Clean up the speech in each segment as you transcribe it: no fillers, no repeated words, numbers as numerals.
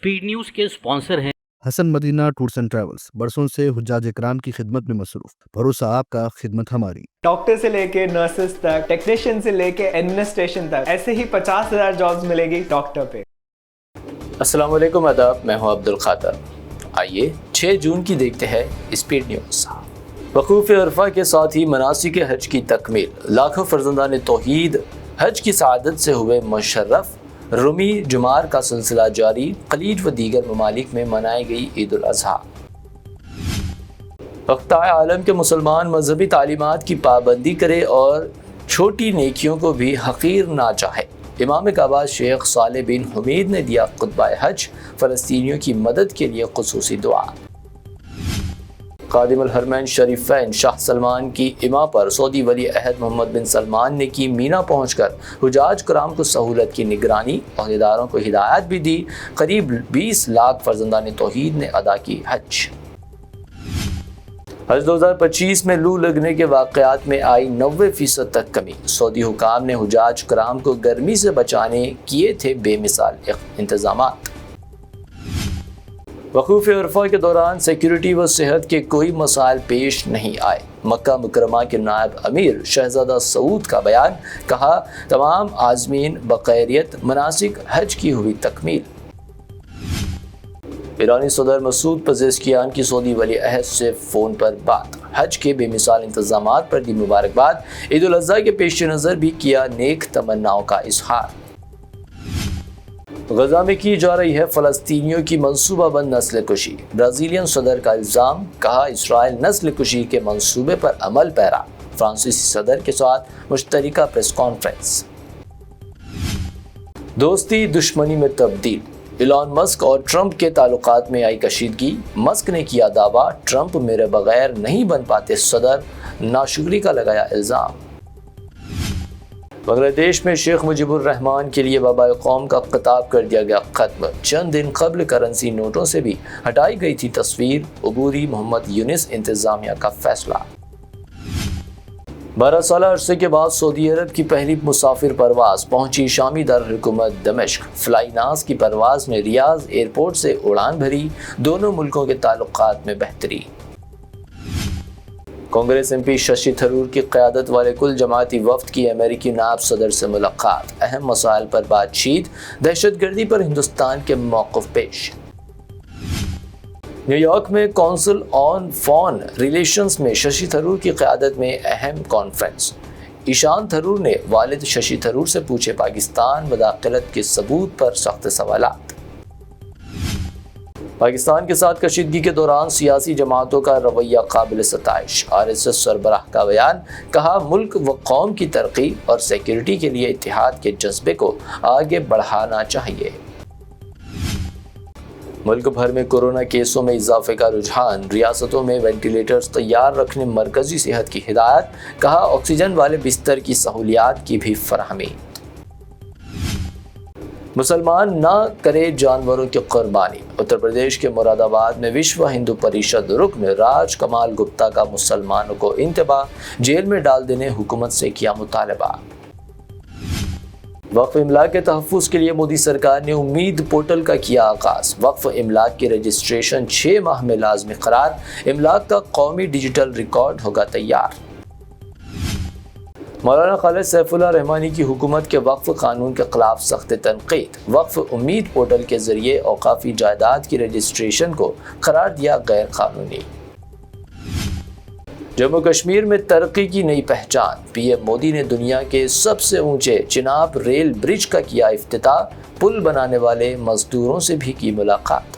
Speed news के sponsor हैं Hasan Madina tours and travels, बरसों से हुज्जाज इकराम की खिदमत में मसरूफ। भरोसा आपका, खिदमत हमारी। डॉक्टर से लेके नर्सेस तक, टेक्नीशियन से लेके एडमिनिस्ट्रेशन तक, ऐसे ही 50,000 जॉब्स मिलेगी डॉक्टर पे। अस्सलाम वालेकुम, आदाब। मैं हूं अब्दुल खातर। आइए 6 जून की देखते हैं स्पीड न्यूज़। वकूफ़ अरफा के साथ ही मनासिक हज की तकमील, लाखों फर्जंदान तौहीद हज की सआदत से हुए मुशर्रफ। रुमी जुमार का सिलसिला जारी, खलीज व दीगर ममालिक में मनाई गई ईद उल अज़हा। वक्ताए आलम के मुसलमान मजहबी तालीमात की पाबंदी करे और छोटी नेकियों को भी हकीर ना चाहे। इमाम काबा शेख सालेह बिन हमीद ने दिया खुतबा हज, फ़लस्तीनियों की मदद के लिए खुसूसी दुआ। खादिमुल हरमैन शरीफैन शाह सलमान की इमा पर सऊदी वली अहद मोहम्मद बिन सलमान ने की मीना पहुंचकर हुजाज कराम को सहूलत की निगरानी। अहदेदारों को हिदायत भी दी। करीब 20 लाख फर्जंदान तौहीद ने अदा की हज। हज 2025 में लू लगने के वाक़यात में आई 90% तक कमी। सऊदी हुकाम ने हुजाज कराम को गर्मी से बचाने किए थे बेमिसाल इंतजामात। वकूफ़ अरफा के दौरान सिक्योरिटी व सेहत के कोई मसाइल पेश नहीं आए। मक्का मुकरमा के नायब अमीर शहजादा सऊद का बयान, कहा तमाम आज़मीन बखैरियत, मनासिक हज की हुई तकमील। ईरानी सदर मसूद पज़ेश्कियान की सऊदी वली अहद से फ़ोन पर बात। हज के बेमिसाल इंतजामात पर दी मुबारकबाद। ईद उल अज़हा के पेश नज़र भी किया नेक तमन्नाओं का इजहार। गजा में की जा रही है फ़लस्तीनियों की मंसूबाबंद नस्ल कुशी। ब्राज़ीलियन सदर का इल्ज़ाम, कहा इसराइल नस्ल कुशी के मंसूबे पर अमल पैरा। फ्रांसीसी सदर के साथ मुश्तरका प्रेस कॉन्फ्रेंस। दोस्ती दुश्मनी में तब्दील, इलॉन मस्क और ट्रंप के ताल्लुकात में आई कशीदगी। मस्क ने किया दावा, ट्रंप मेरे बगैर नहीं बन पाते सदर। नाशुक्री का लगाया इल्ज़ाम। बांग्लादेश में शेख मुजीबुर रहमान के लिए बाबा कौम का खिताब कर दिया गया खत्म। चंद दिन कबल करेंसी नोटों से भी हटाई गई थी तस्वीर। अबूरी मोहम्मद यूनिस इंतजामिया का फैसला। 12 साल अरसे के बाद सऊदी अरब की पहली मुसाफिर परवाज पहुंची शामी दारुल-हुकूमत दमिश्क। फ्लाई नास की परवाज ने रियाज एयरपोर्ट से उड़ान भरी। दोनों मुल्कों के ताल्लुकात में बेहतरी। कांग्रेस एमपी शशि थरूर की क़यादत वाले कुल जमाती वफ्द की अमेरिकी नायब सदर से मुलाकात। अहम मसाइल पर बातचीत। दहशतगर्दी पर हिंदुस्तान के मौक़िफ़ पेश। न्यूयॉर्क में काउंसिल ऑन फॉरेन रिलेशंस में शशि थरूर की क़यादत में अहम कॉन्फ्रेंस। ईशान थरूर ने वालिद शशि थरूर से पूछे पाकिस्तान मुदाखलत के सबूत पर सख्त सवालात। पाकिस्तान के साथ कशीदगी के दौरान सियासी जमातों का रवैया काबिल सताइश। RSS सरबराह का बयान, कहा मुल्क व कौम की तरक्की और सिक्योरिटी के लिए इत्तेहाद के जज्बे को आगे बढ़ाना चाहिए। मुल्क भर में कोरोना केसों में इजाफे का रुझान। रियासतों में वेंटिलेटर्स तैयार रखने मरकजी सेहत की हिदायत। कहा ऑक्सीजन वाले बिस्तर की सहूलियात की भी फराहमी। मुसलमान ना करे जानवरों की कुर्बानी। उत्तर प्रदेश के मुरादाबाद में विश्व हिंदू परिषद रुकन राज कमाल गुप्ता का मुसलमानों को इंतबाह, जेल में डाल देने हुकूमत से किया मुतालबा। वक्फ इमलाक के तहफ़्फ़ुज़ के लिए मोदी सरकार ने उम्मीद पोर्टल का किया आगाज़। वक्फ इमलाक की रजिस्ट्रेशन 6 माह में लाजमी करार। इमलाक का कौमी डिजिटल रिकॉर्ड होगा तैयार। मौलाना खालिद सैफुल्लाह रहमानी की हुकूमत के वक्फ कानून के खिलाफ सख्त तनकीद। वक्फ उम्मीद पोर्टल के जरिए औकाफी जायदाद की रजिस्ट्रेशन को करार दिया गैर कानूनी। जम्मू कश्मीर में तरक्की की नई पहचान। PM मोदी ने दुनिया के सबसे ऊंचे चिनाब रेल ब्रिज का किया इफ्तिताह। पुल बनाने वाले मजदूरों से भी की मुलाकात।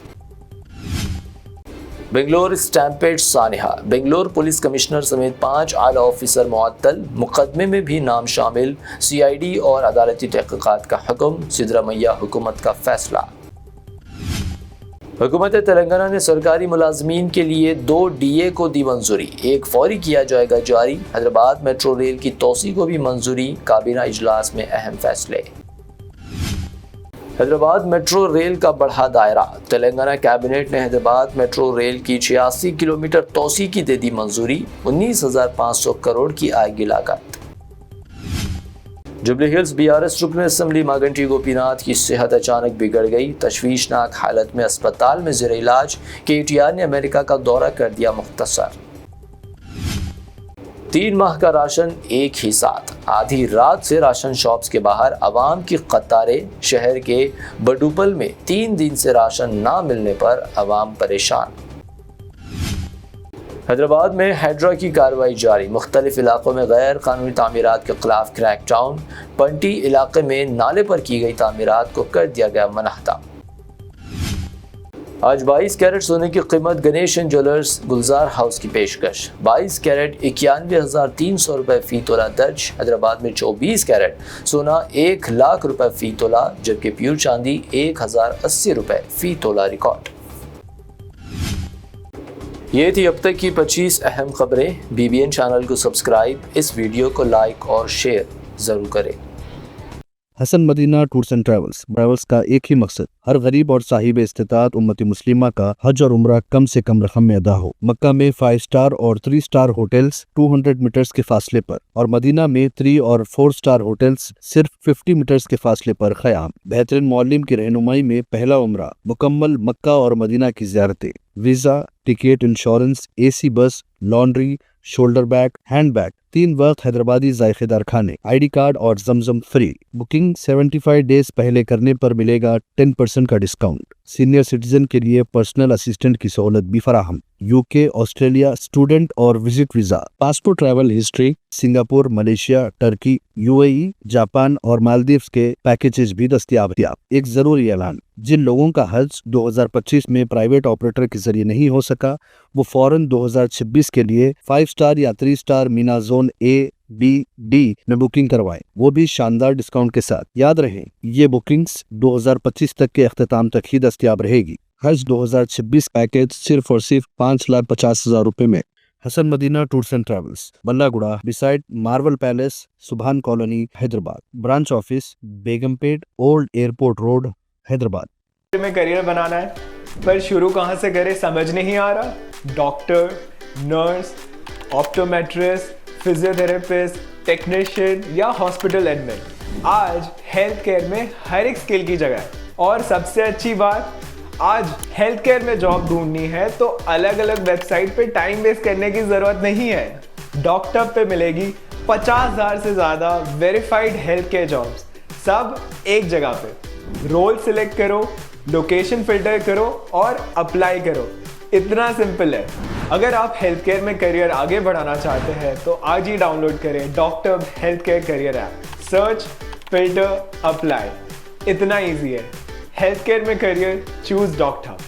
बेंगलोर स्टैम्पेड सानिहा, बेंगलोर पुलिस कमिश्नर समेत 5 आला ऑफिसर मुअत्तल। मुकदमे में भी नाम शामिल। CID और अदालती तहक़ीक़ात का हुक्म। सिद्धरामैया हुकूमत का फैसला। हुकूमत तेलंगाना ने सरकारी मुलाजमीन के लिए 2 DA को दी मंजूरी। एक फौरी किया जाएगा जारी। हैदराबाद मेट्रो रेल की तोसी को भी मंजूरी। काबीना इजलास में अहम फैसले। हैदराबाद मेट्रो रेल का बढ़ा दायरा। तेलंगाना कैबिनेट ने हैदराबाद मेट्रो रेल की 86 किलोमीटर तोसी की दे दी मंजूरी। 19,500 करोड़ की आएगी लागत। जुबली हिल्स बीआरएस रुकन असम्बली मागंटी गोपीनाथ की सेहत अचानक बिगड़ गई। तशवीशनाक हालत में अस्पताल में ज़ेर इलाज। KTR ने अमेरिका का दौरा कर दिया मुख्तसर। 3 माह का राशन एक ही साथ। आधी रात से राशन शॉप्स के बाहर आवाम की कतारें। शहर के बडूपल में 3 दिन से राशन ना मिलने पर आवाम परेशान। हैदराबाद में हैड्रा की कार्रवाई जारी। मुख्तलिफ इलाकों में गैर कानूनी तामीरात के खिलाफ क्रैक डाउन। पंटी इलाके में नाले पर की गई तामीरात को कर दिया गया मनाहता। आज 22 कैरेट सोने की कीमत Ganesh and jewellers Gulzar house की पेशकश। 22 कैरेट 91,300 रुपए फी तोला दर्ज। हैदराबाद में 24 कैरेट सोना 1 लाख रुपए फी तोला, जबकि प्योर चांदी 1,080 रुपए फी तोला रिकॉर्ड। ये थी अब तक की 25 अहम खबरें। BBN चैनल को सब्सक्राइब, इस वीडियो को लाइक और शेयर ज़रूर करें। Hasan Madina tours and travels का एक ही मकसद, हर गरीब और साहिब इस्तिताअत उम्मती मुस्लिमा का हज और उम्रा कम से कम रकम में अदा हो। मक्का में 5 स्टार और 3 स्टार होटल्स 200 मीटर्स के फासले पर, और मदीना में 3 और 4 स्टार होटल्स सिर्फ 50 मीटर्स के फासले पर क़याम। बेहतरीन मौलिम की रहनुमाई में पहला उम्रा, मुकम्मल मक्का और मदीना की ज़ियारतें, वीज़ा, टिकट, इंश्योरेंस, AC बस, laundry, shoulder bag, hand bag, 3 वक्त हैदराबादी जायकेदार खाने, ID कार्ड और जमजम फ्री। बुकिंग 75 डेज पहले करने पर मिलेगा 10% का डिस्काउंट। सीनियर सिटीजन के लिए पर्सनल असिस्टेंट की सहूलत भी फराहम। UK, ऑस्ट्रेलिया, स्टूडेंट और visit visa, passport, travel history, Singapore, Malaysia, Turkey, UAE, Japan और मालदीव्स के पैकेजेस भी दस्तियाब हैं। एक जरूरी ऐलान, जिन लोगों का हज 2025 में प्राइवेट ऑपरेटर के जरिए नहीं हो सका, वो फौरन 2026 के लिए 5 स्टार या 3 star Meena zone A, B, D में बुकिंग करवाएं, वो भी शानदार डिस्काउंट के साथ। याद रहे, ये बुकिंग्स 2025 तक के अख्ताम तक ही दस्तियाब रहेगी। हज 2026 पैकेज सिर्फ और सिर्फ 5,50,000 रुपए में। Hasan Madina tours and travels, Ballaguda, beside Marvel Palace, Subhan colony, Hyderabad. Branch office Begumpet, old airport road, Hyderabad. में करियर बनाना है, पर शुरू कहाँ से करें समझ नहीं आ रहा। Doctor, nurse, optometrist, physiotherapist, technician या हॉस्पिटल एडमिन, आज हेल्थ केयर में हर एक स्किल की जगह है। और सबसे अच्छी बात, आज हेल्थ केयर में जॉब ढूंढनी है तो अलग अलग वेबसाइट पे टाइम वेस्ट करने की जरूरत नहीं है। डॉक्टर पे मिलेगी 50,000 से ज्यादा वेरीफाइड हेल्थ केयर जॉब्स, सब एक जगह पे। रोल सिलेक्ट करो, लोकेशन फिल्टर करो और अप्लाई करो, इतना सिंपल है। अगर आप हेल्थ केयर में करियर आगे बढ़ाना चाहते हैं तो आज ही डाउनलोड करें doctor health care career app. Search, filter, apply, इतना इजी है। हेल्थ केयर में करियर, चूज डॉक्टर।